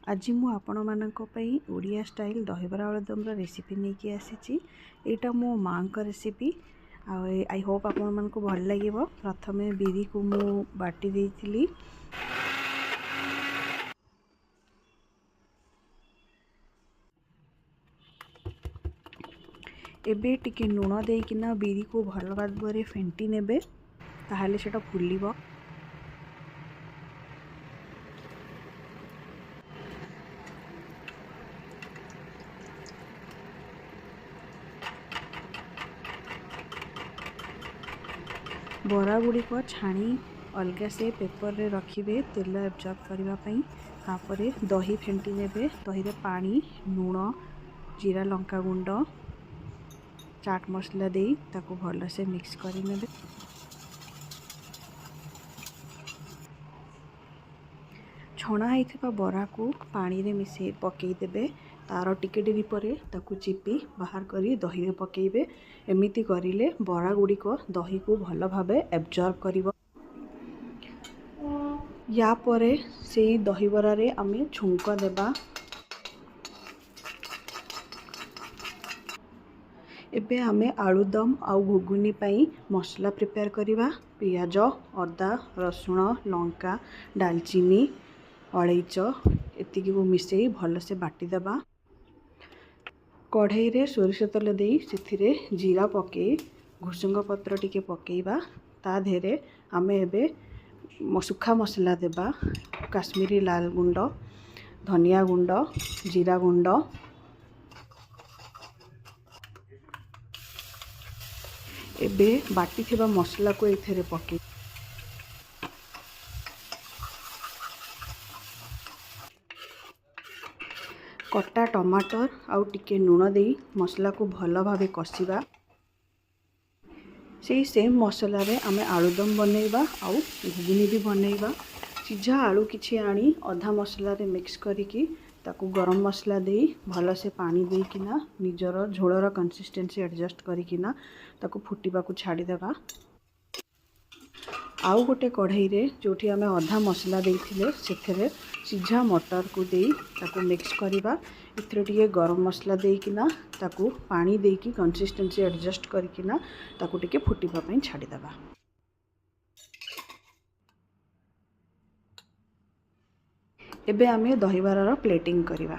आज मु आपण मानक पई ओडिया स्टाइल दहीबरा आलुदम रेसिपी नहीं आसी। यहाँ मो माँ का रेसिपी आई होप आपण मानक भल लगे। प्रथमे बिरी को मु बाटी देइथिली। एबे टिके लुण देकिना बिरी को भल भाव फेंटी नेबे, ताहले सेटा फुलिबो। बरा गुड़िक छाणी अलग से पेपर रे रखिबे तेल एब्जॉर्ब करने। तापरे दही फेंटी नेबे। दही रे पानी, लुण, जीरा लंका गुंड, चाट मसला दे ताको भल से मिक्स कर नेबे। छणा होइथिबा बरा को पानी रे मिसे पकई देबे। तार टिके डेरी परे ताकू चिपी बाहर करी दही रे पकेइबे। एमिति करिले बरा गुड़िक दही को भल भाबे एब्जॉर्ब करिवो। या परे से दही बरा रे आमे छुंक देबा। एबे आमे आलुदम आउ घुगुनी पाई मसला प्रिपेयर करिबा। पियाज, अदा, रसुण, लंका, दालचीनी, अलैच एतिकी को मिसई भल से बाटी देबा। कढ़ाई रे सोरिष तेल देई सेथिरे जीरा पके भुसुंग पत्र टिके पकेइबा। ता धेरे आमे एबे सुखा मसला देबा। काश्मीरी लाल गुंड, धनिया गुंड, जीरा गुंड, एबे बाटी थिबा मसला को एथेरे पके कटा टमाटर आउ टिके लुण देई मसला को भल भावे कषिबा। से सेम मसला रे आमे आलुदम बनैबा आउ घुगुनी भी बनैबा। सिझा आलू किछि आनी अधा मसला रे मिक्स करिकी ताकू गरम मसला देई भल से पानी देकिना निजर झोलर कंसिस्टेंसी एडजस्ट करिकिना ताकू फुटिबा को छाड़ी देबा। आउ गोटे कढ़ाई रे जोठी आमे अधा मसला देइथिले सेथरे सिझा मटर को देई ताकू मिक्स करिबा। इथरे टिके गरम मसला देकिना ताकू पानी देकी कंसिस्टेंसी एडजस्ट करिकिना ताकू टिके फुटिबा पई छाड़ी देबा। एबे आमे दहीबरार प्लेटिंग करिबा।